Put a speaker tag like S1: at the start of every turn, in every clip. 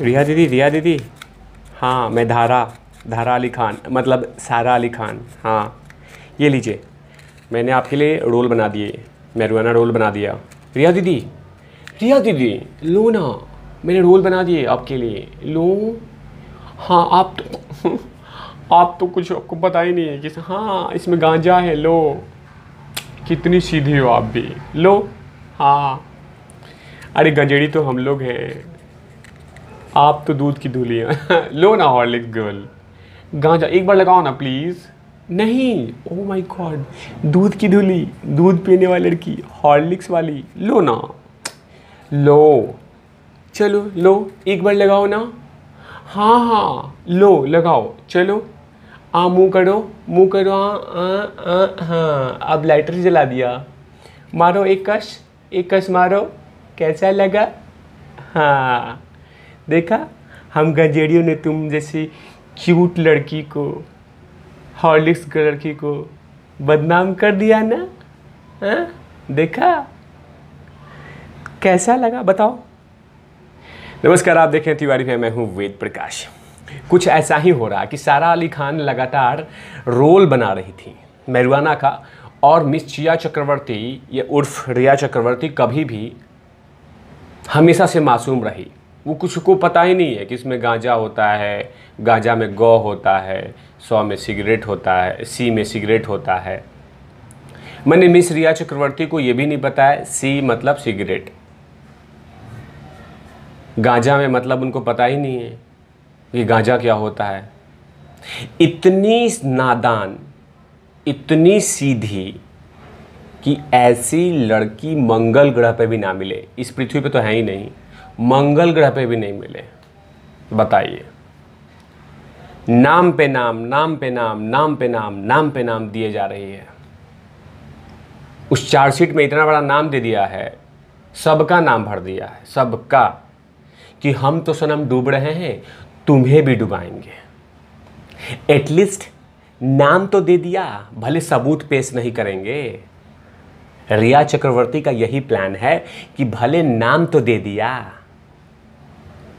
S1: रिया दीदी। हाँ मैं धारा अली खान, मतलब सारा अली खान। हाँ ये लीजिए, मैंने आपके लिए रोल बना दिए, मैरुआना रोल बना दिया। रिया दीदी लो ना, मैंने रोल बना दिए आपके लिए, लो। हाँ आप तो कुछ आपको पता ही नहीं है कि हाँ इसमें गांजा है, लो। कितनी सीधी हो आप भी, लो। हाँ अरे गंजेड़ी तो हम लोग हैं, आप तो दूध की धुलियाँ। लो ना हॉर्लिक्स गर्ल, गांजा एक बार लगाओ ना प्लीज़। नहीं, ओ माय गॉड, दूध की धुली, दूध पीने वाली लड़की, हॉर्लिक्स वाली, लो ना, लो। चलो लो, एक बार लगाओ ना। हाँ लो लगाओ, चलो। मुँह करो, हाँ अब लाइटर जला दिया, मारो एक कश मारो, कैसा लगा? हाँ देखा, हम गंजेड़ियों ने तुम जैसी क्यूट लड़की को, हॉर्लिक्स लड़की को बदनाम कर दिया ना। हाँ देखा, कैसा लगा बताओ? नमस्कार, आप देखें तिवारी पे, मैं हूँ वेद प्रकाश। कुछ ऐसा ही हो रहा कि सारा अली खान लगातार रोल बना रही थी मैरुआना का, और मिस चिया चक्रवर्ती या उर्फ रिया चक्रवर्ती कभी भी हमेशा से मासूम रही। वो कुछ को पता ही नहीं है कि इसमें गांजा होता है, गांजा में गौ होता है, 100 में सिगरेट होता है, सी में सिगरेट होता है। मैंने मिस रिया चक्रवर्ती को ये भी नहीं बताया सी मतलब सिगरेट, गांजा में मतलब उनको पता ही नहीं है कि गांजा क्या होता है। इतनी नादान, इतनी सीधी कि ऐसी लड़की मंगल ग्रह पे भी ना मिले, इस पृथ्वी पे तो है ही नहीं, मंगल ग्रह पे भी नहीं मिले। बताइए, नाम पे नाम दिए जा रही है। उस चार्जशीट में इतना बड़ा नाम दे दिया है, सबका नाम भर दिया है, सबका, कि हम तो सनम डूब रहे हैं, तुम्हें भी डुबाएंगे। एटलीस्ट नाम तो दे दिया, भले सबूत पेश नहीं करेंगे। रिया चक्रवर्ती का यही प्लान है कि भले नाम तो दे दिया,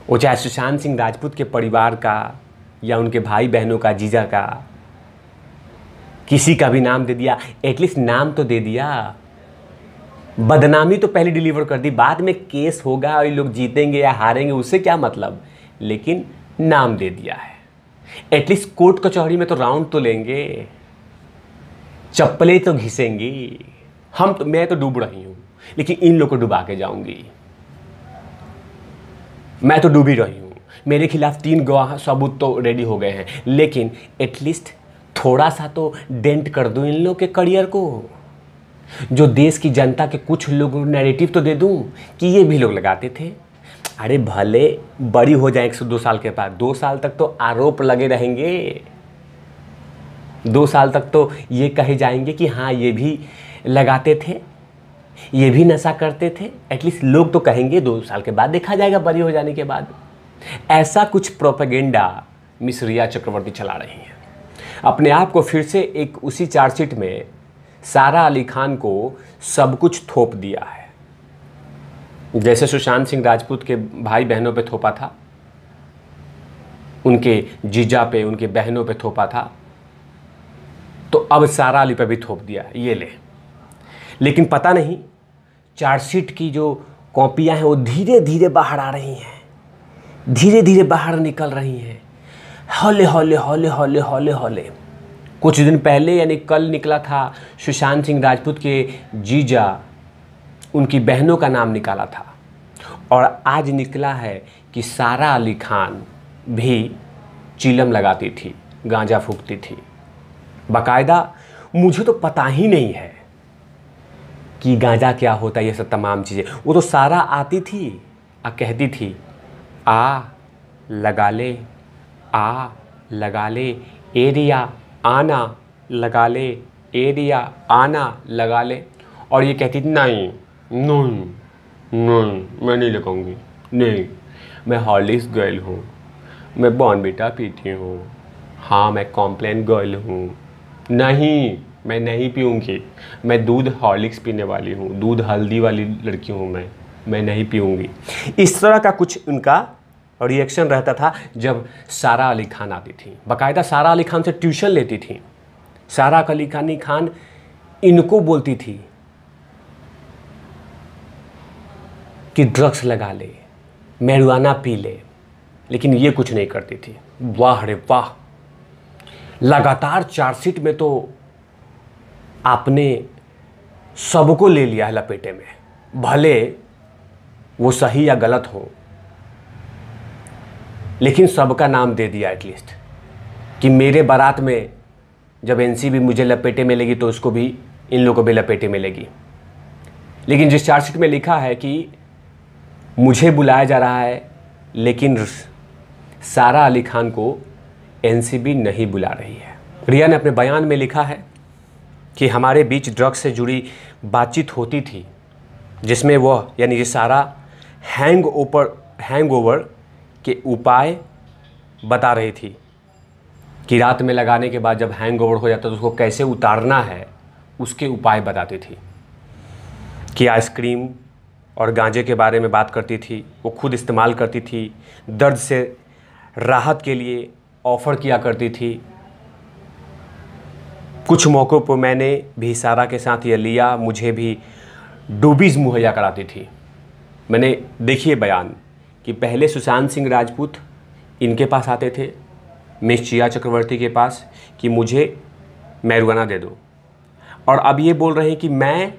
S1: वो चाहे सुशांत सिंह राजपूत के परिवार का या उनके भाई बहनों का, जीजा का, किसी का भी नाम दे दिया, एटलीस्ट नाम तो दे दिया। बदनामी तो पहले डिलीवर कर दी, बाद में केस होगा और ये लोग जीतेंगे या हारेंगे उससे क्या मतलब, लेकिन नाम दे दिया है। एटलीस्ट कोर्ट कचहरी में तो राउंड तो लेंगे, चप्पलें तो घिसेंगी। मैं तो डूब रही हूं, लेकिन इन लोग को डुबा के जाऊंगी। मैं तो डूबी रही हूं, मेरे खिलाफ 3 गवाह सबूत तो रेडी हो गए हैं, लेकिन एटलीस्ट थोड़ा सा तो डेंट कर दूं इन लोग के करियर को। जो देश की जनता के कुछ लोग नैरेटिव तो दे दूं कि ये भी लोग लगाते थे। अरे भले बड़ी हो जाए 102 साल के बाद, 2 साल तक तो आरोप लगे रहेंगे, 2 साल तक तो ये कहे जाएंगे कि हाँ ये भी लगाते थे, ये भी नशा करते थे। एटलीस्ट लोग तो कहेंगे, 2 साल के बाद देखा जाएगा बरी हो जाने के बाद। ऐसा कुछ प्रोपेगेंडा मिस रिया चक्रवर्ती चला रही हैं। अपने आप को फिर से एक उसी चार्जशीट में सारा अली खान को सब कुछ थोप दिया है, जैसे सुशांत सिंह राजपूत के भाई बहनों पे थोपा था, उनके जीजा पे, उनके बहनों पे थोपा था, तो अब सारा अली पे भी थोप दिया, ये ले। लेकिन पता नहीं चार्जशीट की जो कॉपियां हैं वो धीरे धीरे बाहर आ रही हैं, धीरे धीरे बाहर निकल रही हैं, हौले हौले हौले हौले हौले हौले। कुछ दिन पहले यानी कल निकला था सुशांत सिंह राजपूत के जीजा, उनकी बहनों का नाम निकाला था, और आज निकला है कि सारा अली खान भी चिलम लगाती थी, गांजा फूकती थी। बाकायदा मुझे तो पता ही नहीं है कि गांजा क्या होता है, ये सब तमाम चीज़ें। वो तो सारा आती थी कहती थी, आ लगा ले एरिया आना, लगा ले एरिया आना, लगा ले। और ये कहती थी नहीं नहीं नहीं, मैं नहीं लगाऊंगी, नहीं, मैं हॉर्लिक्स गर्ल हूँ, मैं बॉर्नविटा पीती हूँ, हाँ मैं कॉम्प्लेन गर्ल हूँ, नहीं मैं नहीं पीऊँगी, मैं दूध हॉर्लिक्स पीने वाली हूँ, दूध हल्दी वाली लड़की हूँ मैं नहीं पीऊँगी। इस तरह का कुछ उनका रिएक्शन रहता था जब सारा अली खान आती थी। बाकायदा सारा अली खान से ट्यूशन लेती थी। सारा अली खान इनको बोलती थी कि ड्रग्स लगा ले, मैरिजुआना पी ले, लेकिन ये कुछ नहीं करती थी। वाह रे वाह, लगातार चार्जशीट में तो आपने सबको ले लिया है लपेटे में, भले वो सही या गलत हो, लेकिन सबका नाम दे दिया एटलीस्ट कि मेरे बारात में जब एनसीबी मुझे लपेटे में लेगी तो उसको भी, इन लोगों को भी लपेटे में लेगी। लेकिन जिस चार्जशीट में लिखा है कि मुझे बुलाया जा रहा है, लेकिन सारा अली खान को एनसीबी नहीं बुला रही है। रिया ने अपने बयान में लिखा है कि हमारे बीच ड्रग्स से जुड़ी बातचीत होती थी, जिसमें वह यानी ये सारा हैंगओवर के उपाय बता रही थी कि रात में लगाने के बाद जब हैंगओवर हो जाता तो उसको कैसे उतारना है, उसके उपाय बताती थी। कि आइसक्रीम और गांजे के बारे में बात करती थी, वो खुद इस्तेमाल करती थी, दर्द से राहत के लिए ऑफ़र किया करती थी। कुछ मौक़ों पर मैंने भी सारा के साथ ये लिया, मुझे भी डूबीज़ मुहैया कराती थी। मैंने देखिए बयान कि पहले सुशांत सिंह राजपूत इनके पास आते थे, मिस चिया चक्रवर्ती के पास, कि मुझे मैरिजुआना दे दो, और अब ये बोल रहे हैं कि मैं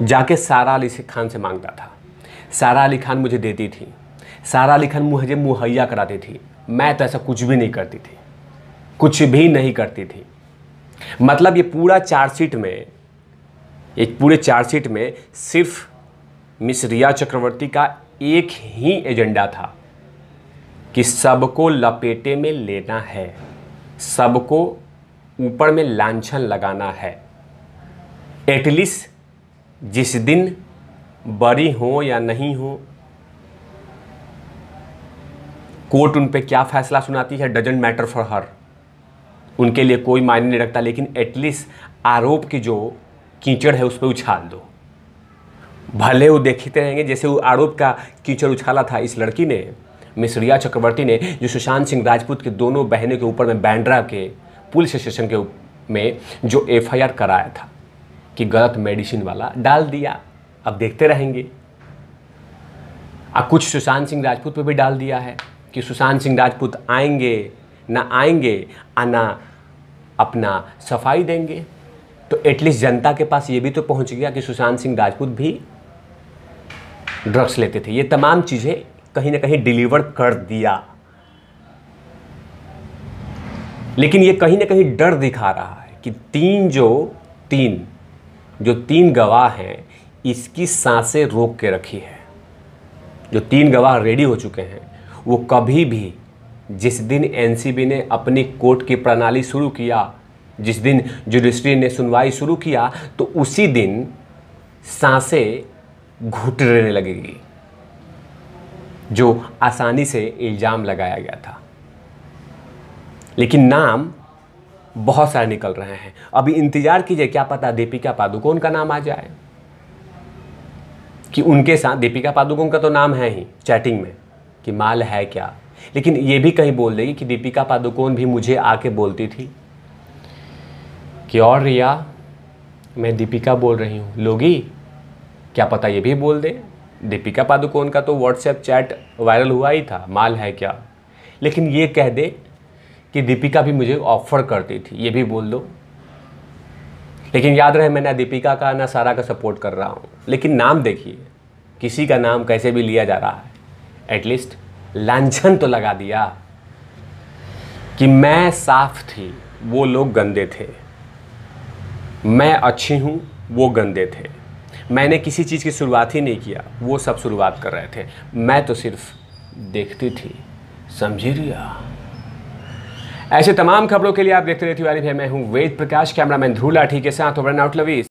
S1: जाके सारा अली खान से मांगता था, सारा अली खान मुझे देती थी, सारा अली खान मुझे मुहैया कराती थी। मैं तो ऐसा कुछ भी नहीं करती थी, कुछ भी नहीं करती थी। मतलब ये पूरा चार्जशीट में, एक पूरे चार्जशीट में सिर्फ मिस रिया चक्रवर्ती का एक ही एजेंडा था कि सबको लपेटे में लेना है, सबको ऊपर में लांछन लगाना है। एटलीस्ट जिस दिन बरी हो या नहीं हो, कोर्ट उन पे क्या फैसला सुनाती है डजंट मैटर फॉर हर, उनके लिए कोई मायने नहीं रखता, लेकिन एटलीस्ट आरोप की जो कीचड़ है उस पर उछाल दो। भले वो देखते रहेंगे जैसे वो आरोप का कीचड़ उछाला था इस लड़की ने, मिस रिया चक्रवर्ती ने, जो सुशांत सिंह राजपूत की दोनों बहनों के ऊपर में बांद्रा के पुलिस स्टेशन के में जो एफआईआर कराया था कि गलत मेडिसिन वाला डाल दिया। अब देखते रहेंगे। अब कुछ सुशांत सिंह राजपूत पे भी डाल दिया है कि सुशांत सिंह राजपूत आएंगे ना आएंगे, आना अपना सफाई देंगे। तो एटलीस्ट जनता के पास ये भी तो पहुंच गया कि सुशांत सिंह राजपूत भी ड्रग्स लेते थे। ये तमाम चीज़ें कहीं ना कहीं डिलीवर कर दिया, लेकिन ये कहीं ना कहीं डर दिखा रहा है कि तीन गवाह हैं, इसकी सांसें रोक के रखी है। जो 3 गवाह रेडी हो चुके हैं, वो कभी भी, जिस दिन एनसीबी ने अपनी कोर्ट की प्रणाली शुरू किया, जिस दिन जुडिशरी ने सुनवाई शुरू किया, तो उसी दिन सांसें घुटने लगेगी, जो आसानी से इल्ज़ाम लगाया गया था। लेकिन नाम बहुत सारे निकल रहे हैं। अभी इंतज़ार कीजिए, क्या पता दीपिका पादुकोण का नाम आ जाए, कि उनके साथ, दीपिका पादुकोण का तो नाम है ही चैटिंग में कि माल है क्या, लेकिन ये भी कहीं बोल देगी कि दीपिका पादुकोण भी मुझे आके बोलती थी कि और रिया मैं दीपिका बोल रही हूँ, लोगी, क्या पता ये भी बोल दे। दीपिका पादुकोण का तो व्हाट्सएप चैट वायरल हुआ ही था, माल है क्या, लेकिन ये कह दे कि दीपिका भी मुझे ऑफ़र करती थी, ये भी बोल दो। लेकिन याद रहे, मैं ना दीपिका का ना सारा का सपोर्ट कर रहा हूँ, लेकिन नाम देखिए, किसी का नाम कैसे भी लिया जा रहा है। एटलीस्ट लांछन तो लगा दिया कि मैं साफ थी, वो लोग गंदे थे, मैं अच्छी हूँ, वो गंदे थे, मैंने किसी चीज़ की शुरुआत ही नहीं किया, वो सब शुरुआत कर रहे थे, मैं तो सिर्फ देखती थी। समझी रिया? ऐसे तमाम खबरों के लिए आप देखते रहते हैं। मैं हूँ वेद प्रकाश, कैमरामैन ध्रुव लाठी के साथ ओवर एंड आउट लवीज।